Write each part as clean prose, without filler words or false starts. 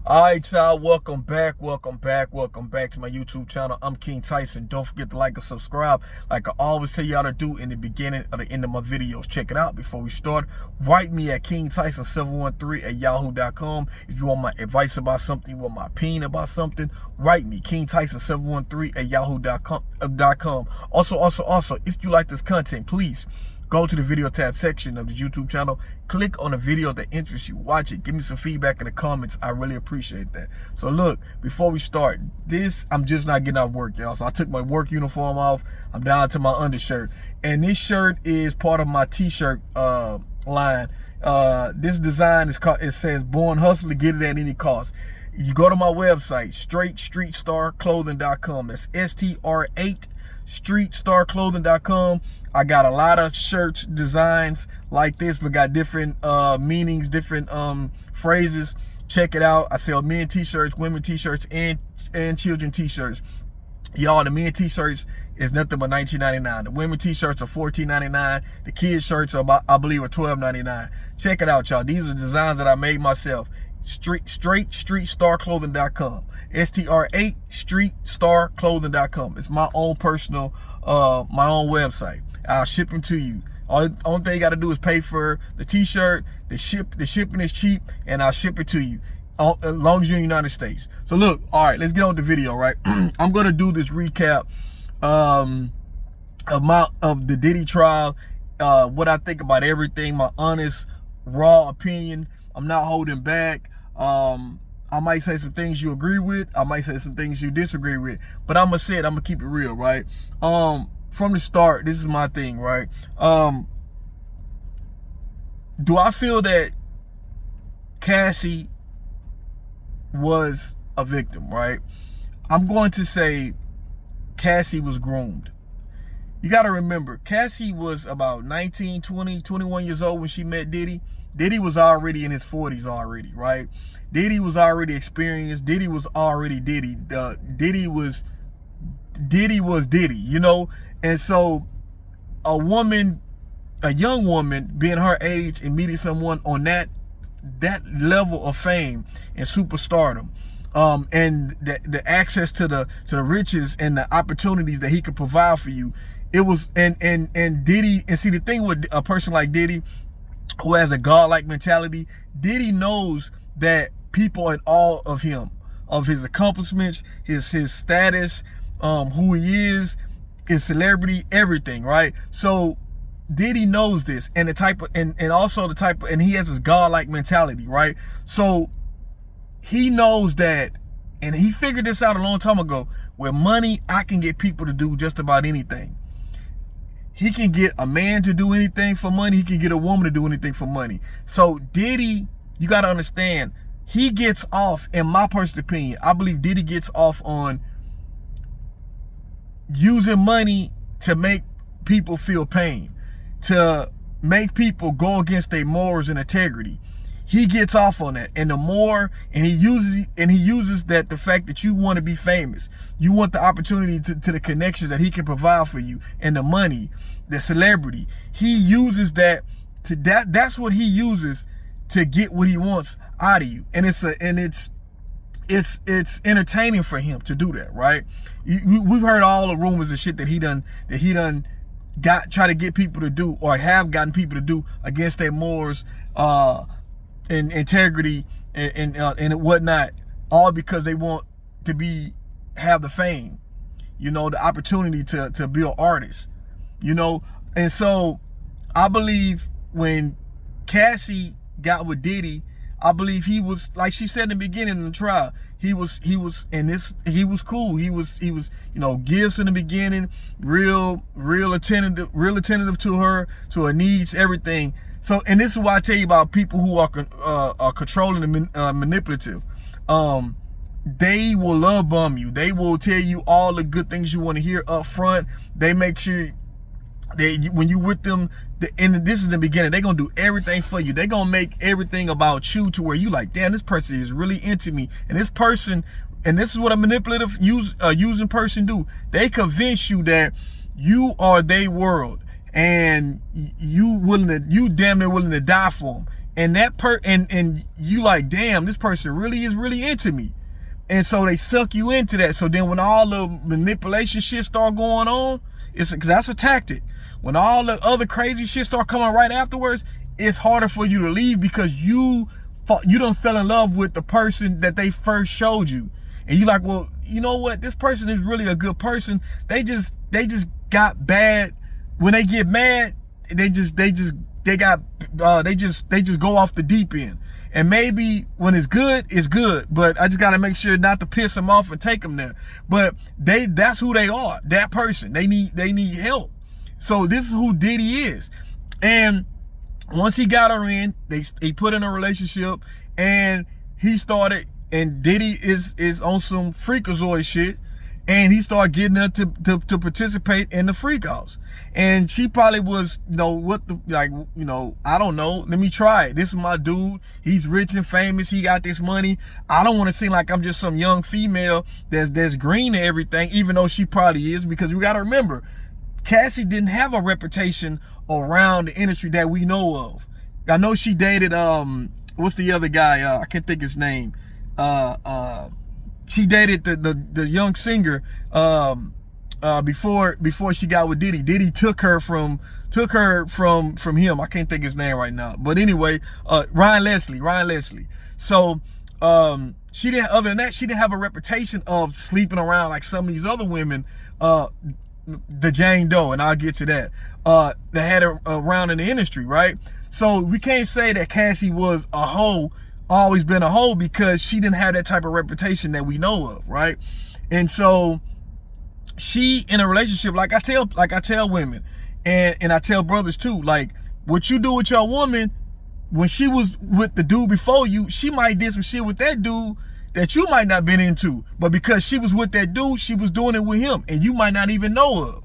All right, y'all, welcome back to my YouTube channel. I'm King Tyson. Don't forget to like and subscribe like I always tell y'all to do in the beginning or the end of my videos. Check it out. Before we start, write me at kingtyson713@yahoo.com. If you want my advice about something, you want my opinion about something, write me, kingtyson713@yahoo.com. Also, if you like this content, please go to the video tab section of the YouTube channel, click on a video that interests you, watch it, give me some feedback in the comments. I really appreciate that. So look, before we start this, I'm just not getting off work, y'all. So I took my work uniform off. I'm down to my undershirt. And this shirt is part of my t-shirt line. This design is called, it says born hustler, get it at any cost. You go to my website, streetstarclothing.com. That's STR8 streetstarclothing.com. I got a lot of shirts, designs like this, but got different meanings, different phrases. Check it out. I sell men t-shirts, women t-shirts, and children t-shirts. Y'all, the men t-shirts is nothing but $19.99. The women t-shirts are $14.99. The kids shirts are about, I believe, are $12.99. Check it out, y'all. These are designs that I made myself. Streetstarclothing.com. STR8 streetstarclothing.com. It's my own personal my own website. I'll ship them to you. Only thing you got to do is pay for the t-shirt. The shipping is cheap, and I'll ship it to you as long as you're in the United States. So look, all right, let's get on with the video, right? I'm gonna do this recap of the Diddy trial, what I think about everything, my honest raw opinion. I'm not holding back. I might say some things you agree with. I might say some things you disagree with. But I'm going to say it. I'm going to keep it real, right? From the start, this is my thing, right? Do I feel that Cassie was a victim, right? I'm going to say Cassie was groomed. You got to remember, Cassie was about 19, 20, 21 years old when she met Diddy. Diddy was already in his 40s already, right? Diddy was already experienced. Diddy was already Diddy. Diddy was Diddy, you know? And so a young woman being her age and meeting someone on that level of fame and superstardom, and the access to the riches and the opportunities that he could provide for you, it was, and Diddy, and see, the thing with a person like Diddy, who has a godlike mentality, Diddy knows that people in awe of him, of his accomplishments, his status, who he is, his celebrity, everything, right? So Diddy knows this, and the type of, and also the type of, and he has this godlike mentality, right? So he knows that, and he figured this out a long time ago. With money, I can get people to do just about anything. He can get a man to do anything for money. He can get a woman to do anything for money. So Diddy, you got to understand, he gets off, in my personal opinion, I believe Diddy gets off on using money to make people feel pain, to make people go against their morals and integrity. He gets off on that, and the more, and he uses that, the fact that you want to be famous, you want the opportunity to the connections that he can provide for you, and the money, the celebrity. He uses that to that's what he uses to get what he wants out of you, and it's entertaining for him to do that, right? We've heard all the rumors and shit that he done try to get people to do, or have gotten people to do against their morals, and integrity and whatnot, all because they want to have the fame, you know, the opportunity to be an artist, you know. And so I believe when Cassie got with Diddy, I believe he was, like she said in the beginning of the trial, he was cool. He was, you know, gifts in the beginning, real attentive to her needs, everything. So, and this is why I tell you about people who are controlling and manipulative. They will love bomb you. They will tell you all the good things you want to hear up front. They make sure when you with them, and this is the beginning, they're gonna do everything for you. They're gonna make everything about you to where you like, damn, this person is really into me. And this person, and this is what a manipulative using person do. They convince you that you are their world, and you damn near willing to die for them. and and you like, damn, this person really is really into me. And so they suck you into that. So then when all the manipulation shit start going on, it's because that's a tactic. When all the other crazy shit start coming right afterwards, it's harder for you to leave because you done fell in love with the person that they first showed you. And you like, well, you know what? This person is really a good person. They just got bad. When they get mad, they just go off the deep end. And maybe when it's good, but I just got to make sure not to piss them off and take them there. But that's who they are, that person. They need help. So this is who Diddy is. And once he got her in, he put in a relationship, and he started, and Diddy is on some freakazoid shit, and he started getting her to participate in the freak offs. And she probably was, I don't know, let me try it. This is my dude. He's rich and famous. He got this money. I don't want to seem like I'm just some young female that's green to everything, even though she probably is, because we got to remember, Cassie didn't have a reputation around the industry that we know of. I know she dated, what's the other guy? I can't think his name. She dated the young singer, before she got with Diddy. Diddy took her from him. I can't think his name right now. But anyway, Ryan Leslie. So she didn't, other than that, she didn't have a reputation of sleeping around like some of these other women, the Jane Doe, and I'll get to that, that had her around in the industry, right? So we can't say that Cassie was a hoe, always been a hoe, because she didn't have that type of reputation that we know of, right? And so she in a relationship, like I tell women, and I tell brothers too, like, what you do with your woman, when she was with the dude before you, she might did some shit with that dude that you might not been into, but because she was with that dude, she was doing it with him, and you might not even know of,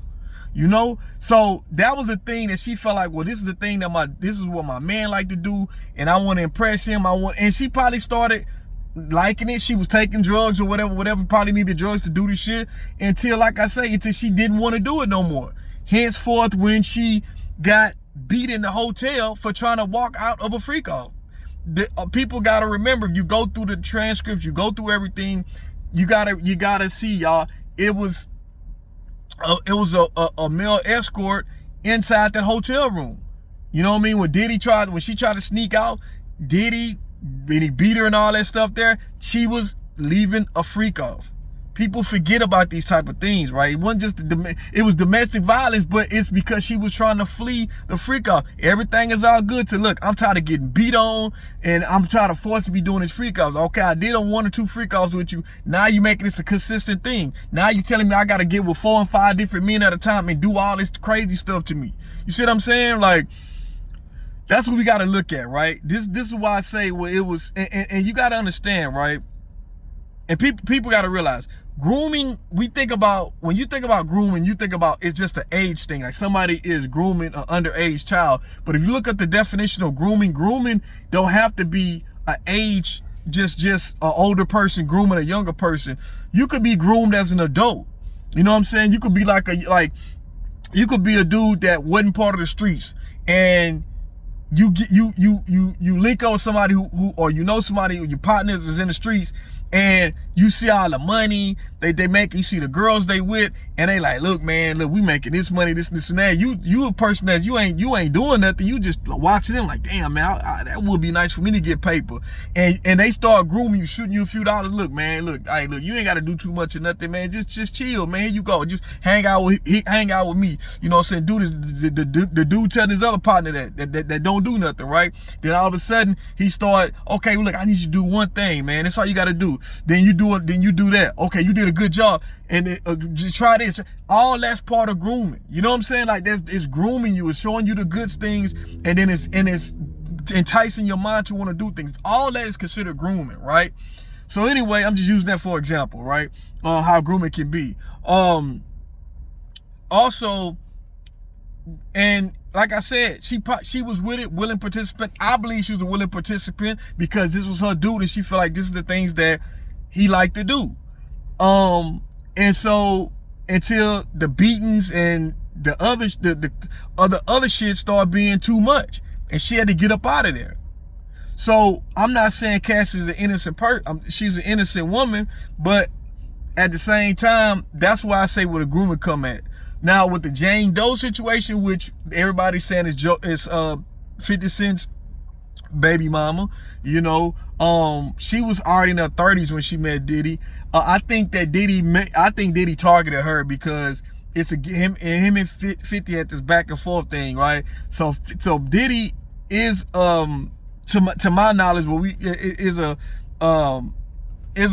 So that was the thing that she felt like, well, this is the thing this is what my man like to do, and I want to impress him. And she probably started liking it. She was taking drugs or whatever, probably needed drugs to do the shit, until she didn't want to do it no more. Henceforth, when she got beat in the hotel for trying to walk out of a freak off. People gotta remember, you go through the transcripts, you go through everything, you gotta see, y'all, it was a male escort inside that hotel room. You know what I mean? When she tried to sneak out, Diddy, when he beat her and all that stuff there, she was leaving a freak off. People forget about these type of things, right? It wasn't just it was domestic violence, but it's because she was trying to flee the freak off. Everything is all good to, look, I'm tired of getting beat on, and I'm tired of forced to be doing these freak offs. Okay, I did on 1 or 2 freak offs with you. Now you making this a consistent thing. Now you telling me I gotta get with 4 and 5 different men at a time and do all this crazy stuff to me. You see what I'm saying? Like, that's what we gotta look at, right? This is why I say, well, it was, and you gotta understand, right? And people gotta realize, grooming, when you think about grooming, you think about, it's just an age thing. Like, somebody is grooming an underage child. But if you look at the definition of grooming don't have to be an age, just an older person grooming a younger person. You could be groomed as an adult. You know what I'm saying? You could be you could be a dude that wasn't part of the streets, and you link up with somebody who or somebody, your partners is in the streets, and you see all the money they make, you see the girls they with, and they like, look, man, we making this money, this and that. You a person that you ain't doing nothing. You just watching them like, damn, man, that would be nice for me to get paper. And they start grooming you, shooting you a few dollars. Look, man, look, you ain't got to do too much or nothing, man. Just chill, man. Here you go. Just hang out with me. You know what I'm saying? The dude telling his other partner that don't do nothing, right? Then all of a sudden he start, okay, look, I need you to do one thing, man. That's all you got to do. Then you do it. Then you do that. Okay, you did a good job. And just try this. All that's part of grooming. You know what I'm saying? Like, it's grooming you. It's showing you the good things, and then it's enticing your mind to want to do things. All that is considered grooming, right? So anyway, I'm just using that for example, right? How grooming can be. Also, and like I said, she was with it, willing participant. I believe she was a willing participant because this was her dude, and she felt like this is the things that he liked to do. And so until the beatings and the other shit started being too much, and she had to get up out of there. So I'm not saying Cassie's an innocent she's an innocent woman, but at the same time, that's why I say where the grooming come at. Now with the Jane Doe situation, which everybody's saying is 50 Cent's baby mama, you know, she was already in her 30s when she met Diddy. I think Diddy targeted her because it's him and 50 had this back and forth thing, right? So Diddy is to my knowledge, is a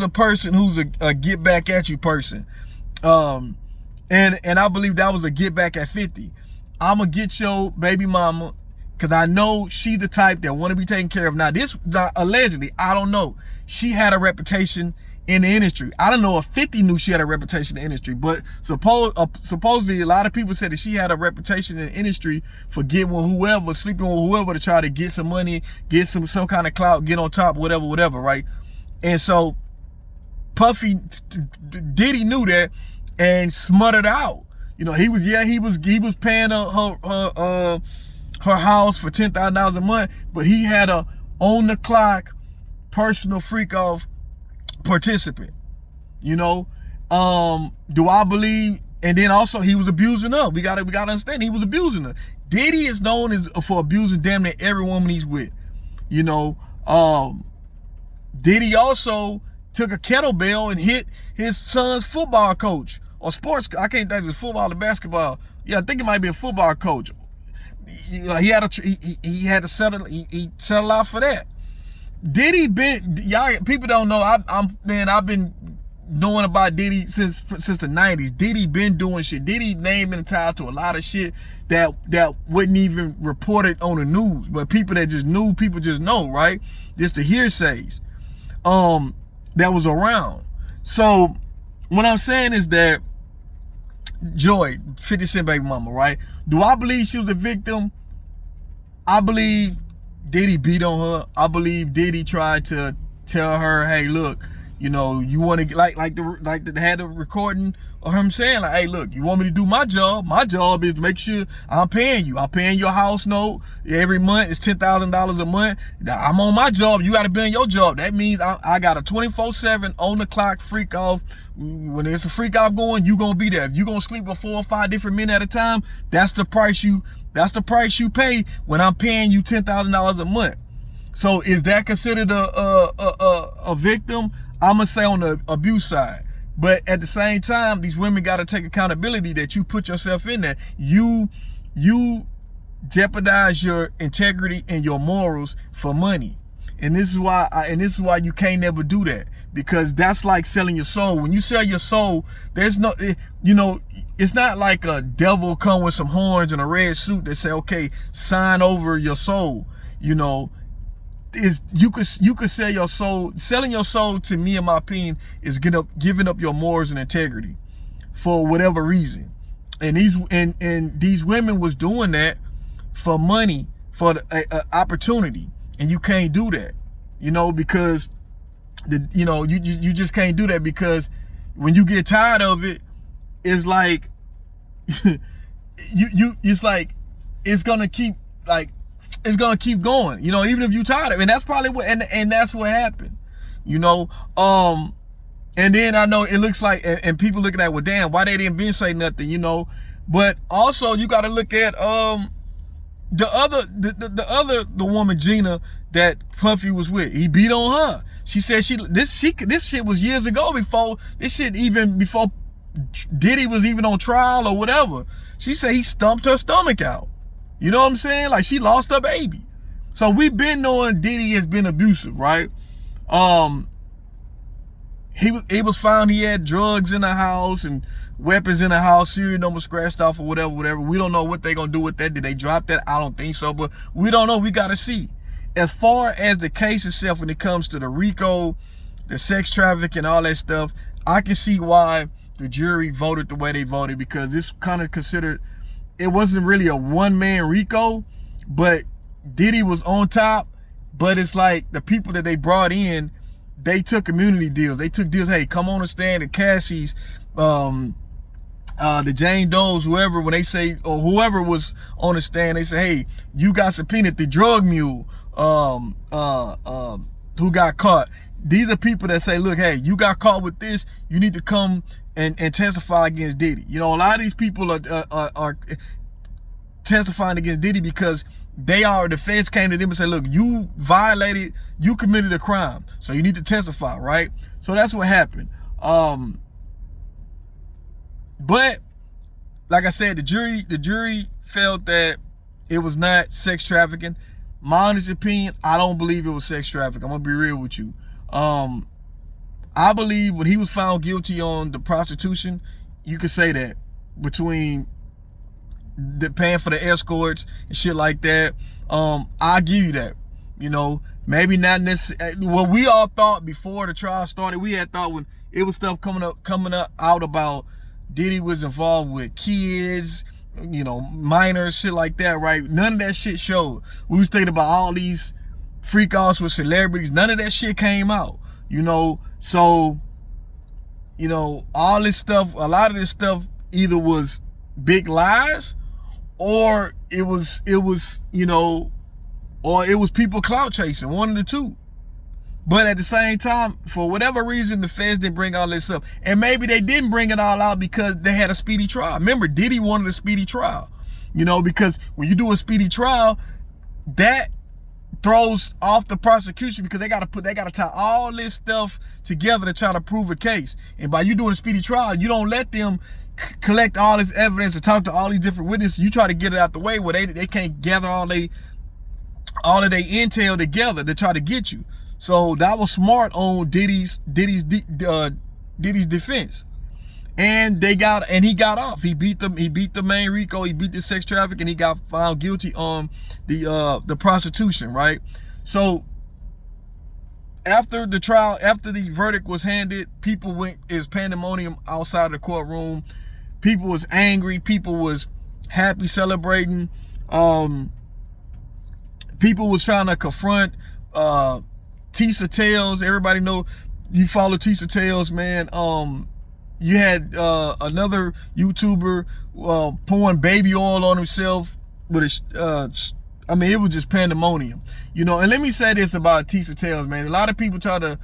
person who's a get back at you person. And I believe that was a get back at 50. I'ma get your baby mama because I know she the type that want to be taken care of. Now allegedly, I don't know. She had a reputation in the industry. I don't know if 50 knew she had a reputation in the industry, but supposedly a lot of people said that she had a reputation in the industry for getting with whoever, sleeping with whoever to try to get some money, get some kind of clout, get on top, whatever, right? And so Diddy knew that and smuttered out. You know, he was paying her house for $10,000 a month, but he had a on the clock personal freak off participant. You know, do I believe? And then also he was abusing her. We gotta understand he was abusing her. Diddy is known for abusing damn near every woman he's with. You know, Diddy also took a kettlebell and hit his son's football coach or sports. I can't think if it's football or basketball. Yeah, I think it might be a football coach. He had to settle out for that. Diddy y'all people don't know. I've been knowing about Diddy since the 90s. Diddy been doing shit. Diddy named and tied to a lot of shit that wasn't even reported on the news, but people that just knew, people just know, right? Just the hearsays that was around. So what I'm saying is that Joy, 50 Cent baby mama, right? Do I believe she was a victim? I believe Diddy beat on her. I believe Diddy tried to tell her, hey, look, you know, you want to like they had a recording of him saying, like, hey, look, you want me to do my job? My job is to make sure I'm paying you. I'm paying your house note every month. It's $10,000 a month. I'm on my job. You got to be on your job. That means I got a 24/7 on the clock freak off. When there's a freak off going, you gonna be there. If you gonna sleep with 4 or 5 different men at a time, that's the price you pay when I'm paying you $10,000 a month. So is that considered a victim? I'm gonna say on the abuse side. But at the same time, these women got to take accountability that you put yourself in that. You jeopardize your integrity and your morals for money. And this is why you can't never do that, because that's like selling your soul. When you sell your soul, there's no, you know, it's not like a devil come with some horns and a red suit that say, okay, sign over your soul. You know, you could sell your soul. Selling your soul, to me, in my opinion, is giving up your morals and integrity for whatever reason. And these women was doing that for money, for the opportunity, and you can't do that, you know, because you just can't do that, because when you get tired of it, it's like it's like it's gonna keep going, you know, even if you're tired of it. And that's probably what, and that's what happened, you know. And then I know it looks like, and people looking at, well, damn, why they didn't say nothing, you know. But also you got to look at the woman Gina that Puffy was with. He beat on her. She said this shit was years ago, before Diddy was even on trial or whatever. She said he stumped her stomach out. You know what I'm saying? Like, she lost her baby. So we've been knowing Diddy has been abusive, right? He was found he had drugs in the house and weapons in the house, serial number scratched off or whatever. We don't know what they're gonna do with that. Did they drop that? I don't think so, but we don't know. We gotta see. As far as the case itself, when it comes to the RICO, the sex trafficking, all that stuff, I can see why the jury voted the way they voted, because it's kind of considered, it wasn't really a one-man RICO, but Diddy was on top. But it's like the people that they brought in, they took community deals. They took deals. Hey, come on and stand. The Cassies, the Jane Does, whoever, when they say, or whoever was on the stand, they say, hey, you got subpoenaed the drug mule. who got caught. These are people that say, look, hey, you got caught with this, you need to come and testify against Diddy. You know, a lot of these people are testifying against Diddy because the feds came to them and said, look, you committed a crime, so you need to testify, right? So that's what happened. But like I said, the jury felt that it was not sex trafficking. My honest opinion, I don't believe it was sex trafficking. I'm gonna be real with you. I believe when he was found guilty on the prostitution, you could say that between the paying for the escorts and shit like that, I'll give you that. You know, maybe not necessarily what we all thought before the trial started. We had thought when it was stuff coming up out about Diddy was involved with kids, you know, minors, shit like that, right? None of that shit showed. We was thinking about all these freak offs with celebrities. None of that shit came out, you know. So, you know, all this stuff, a lot of this stuff either was big lies or it was, you know, or it was people clout chasing, one of the two. But at the same time, for whatever reason, the feds didn't bring all this up. And maybe they didn't bring it all out because they had a speedy trial. Remember, Diddy wanted a speedy trial. You know, because when you do a speedy trial, that throws off the prosecution because they gotta tie all this stuff together to try to prove a case. And by you doing a speedy trial, you don't let them collect all this evidence and talk to all these different witnesses. You try to get it out the way where they can't gather all of their intel together to try to get you. So that was smart on Diddy's defense, and he got off. He beat the main RICO. He beat the sex trafficking. He got found guilty on the prostitution, right? So after the trial, after the verdict was handed, is pandemonium outside the courtroom. People was angry. People was happy, celebrating. People was trying to confront Tisa Tales. Everybody know, you follow Tisa Tales, man. You had another YouTuber pouring baby oil on himself with I mean, it was just pandemonium, you know. And let me say this about Tisa Tales, man. A lot of people try to,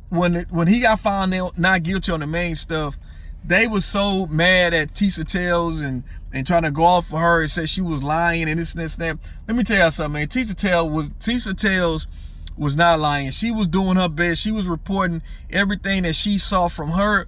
when he got found not guilty on the main stuff, they was so mad at Tisa Tales and trying to go off for her and say she was lying and this and that. Let me tell you something, man. Tisa Tales was not lying. She was doing her best. She was reporting everything that she saw from her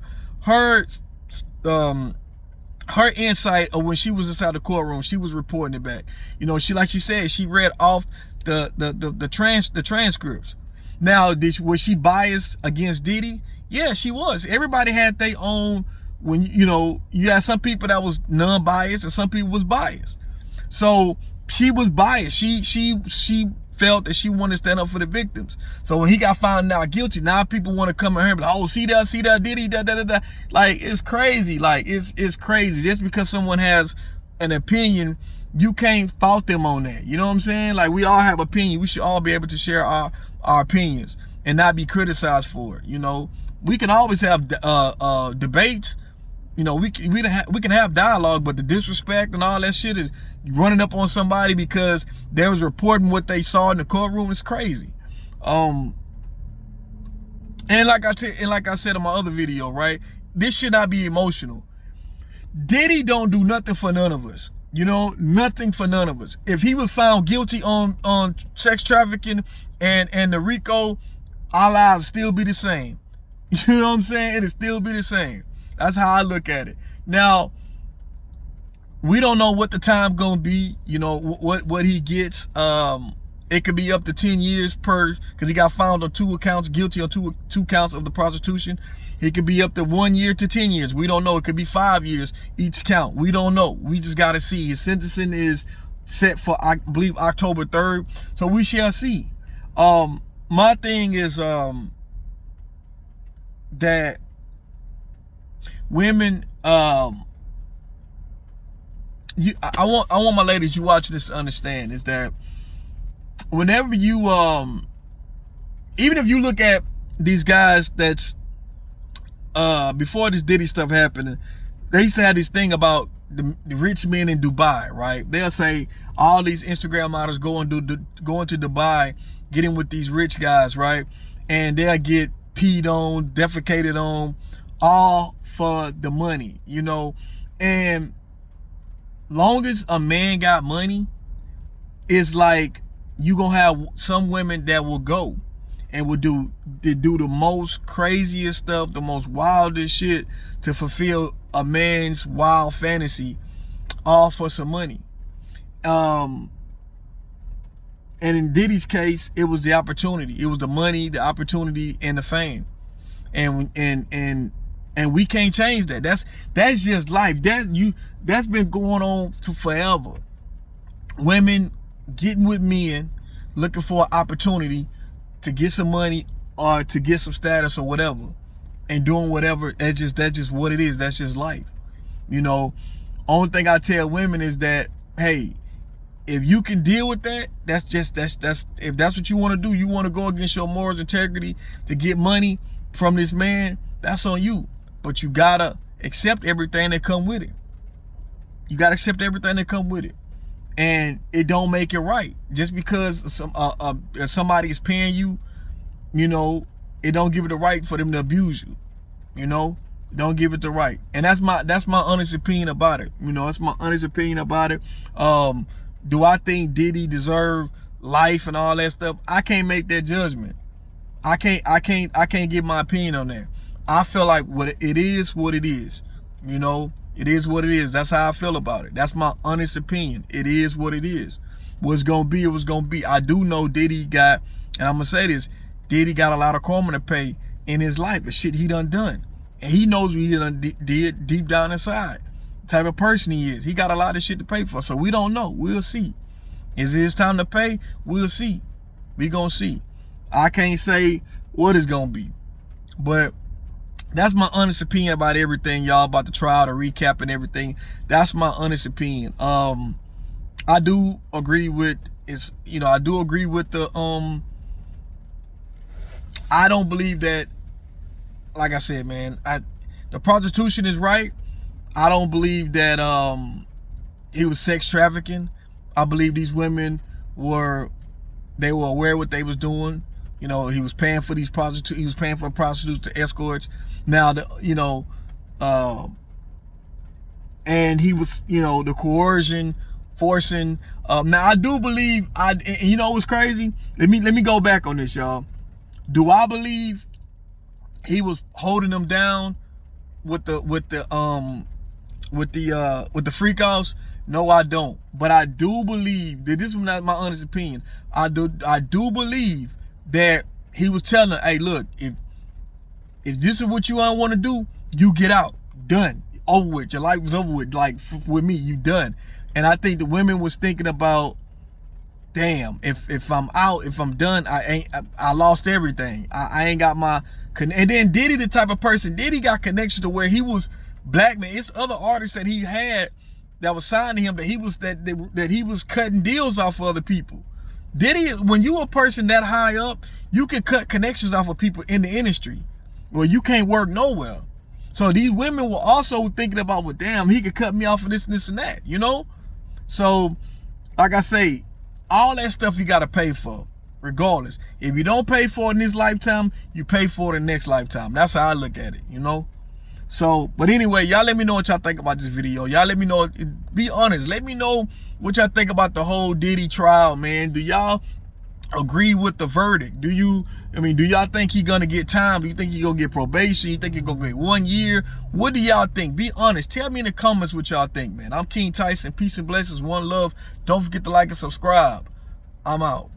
insight of when she was inside the courtroom. She was reporting it back. You know, like she said, she read off the transcripts. Now, was she biased against Diddy? Yeah, she was. Everybody had their own. When you know, you had some people that was non-biased and some people was biased. So she was biased. She felt that she wanted to stand up for the victims. So when he got found out guilty, now people want to come at her and be like, oh, see that, Diddy, da. Like, it's crazy. Like, it's crazy. Just because someone has an opinion, you can't fault them on that. You know what I'm saying? Like, we all have opinion. We should all be able to share our opinions and not be criticized for it. You know, we can always have debates. You know, we can have dialogue, but the disrespect and all that shit is running up on somebody because they was reporting what they saw in the courtroom is crazy. And like I said in my other video, right? This should not be emotional. Diddy don't do nothing for none of us. You know, nothing for none of us. If he was found guilty on sex trafficking and the RICO, our lives still be the same. You know what I'm saying? It'll still be the same. That's how I look at it. Now, we don't know what the time gonna be, you know, what he gets. It could be up to 10 years because he got found on 2 accounts, guilty on two counts of the prostitution. It could be up to 1 year to 10 years. We don't know. It could be 5 years each count. We don't know. We just gotta see. His sentencing is set for, I believe, October 3rd. So we shall see. My thing is that women, I want my ladies, you watching this to understand is that whenever you even if you look at these guys that's before this Diddy stuff happened, they used to have this thing about the rich men in Dubai, right? They'll say all these Instagram models going to Dubai, getting with these rich guys, right? And they'll get peed on, defecated on, all for the money, you know. And long as a man got money, it's like you gonna have some women that will go and will do the most craziest stuff, the most wildest shit to fulfill a man's wild fantasy, all for some money. And in Diddy's case, it was the opportunity. It was the money, the opportunity, and the fame. And we can't change that. That's just life. That's been going on for forever. Women getting with men, looking for an opportunity to get some money or to get some status or whatever, and doing whatever. That's just what it is. That's just life. You know, only thing I tell women is that, hey, if you can deal with that, that's if that's what you want to do, you want to go against your morals, integrity to get money from this man, that's on you. But you gotta accept everything that come with it. You gotta accept everything that come with it. And it don't make it right. Just because somebody is paying you, you know, it don't give it the right for them to abuse you. You know, don't give it the right. And that's my honest opinion about it. You know, that's my honest opinion about it. Do I think Diddy deserve life and all that stuff? I can't make that judgment. I can't give my opinion on that. I feel like it is what it is. You know, it is what it is. That's how I feel about it. That's my honest opinion. It is what it is. What's gonna be, it was gonna be. I do know Diddy got, and I'm gonna say this, Diddy got a lot of karma to pay in his life, the shit he done. And he knows what he done did deep down inside. The type of person he is. He got a lot of shit to pay for. So we don't know. We'll see. Is it his time to pay? We'll see. We gonna see. I can't say what it's gonna be. But that's my honest opinion about everything, y'all, about the trial, the recap and everything. That's my honest opinion. I do agree with the I don't believe that, like I said, man, the prostitution is right. I don't believe that he was sex trafficking. I believe these women were aware of what they was doing. You know, he was paying for these prostitutes. He was paying for prostitutes to escorts. Now, and he was, the coercion, forcing. Now, I do believe, and you know what's crazy? Let me go back on this, y'all. Do I believe he was holding them down with the freak-offs? No, I don't. But I do believe that, this is not my honest opinion, I do believe that he was telling her, hey, look, if this is what you don't want to do, you get out. Done. Over with. Your life was over with. Like, with me, you done. And I think the women was thinking about, damn, if I'm out, if I'm done, I lost everything. I ain't got my, and then Diddy, the type of person, Diddy got connections to where he was blackmail. It's other artists that he had that was signed to him that he was cutting deals off of other people. Diddy, when you a person that high up, you can cut connections off of people in the industry where you can't work nowhere. So these women were also thinking about, well, damn, he could cut me off of this and this and that, you know? So, like I say, all that stuff you got to pay for, regardless. If you don't pay for it in this lifetime, you pay for it in the next lifetime. That's how I look at it, you know? So, but anyway, y'all let me know what y'all think about this video. Y'all let me know, be honest, let me know what y'all think about the whole Diddy trial, man. Do y'all agree with the verdict? Do y'all think he gonna get time? Do you think he gonna get probation? You think he gonna get 1 year? What do y'all think? Be honest. Tell me in the comments what y'all think, man. I'm King Tyson. Peace and blessings. One love. Don't forget to like and subscribe. I'm out.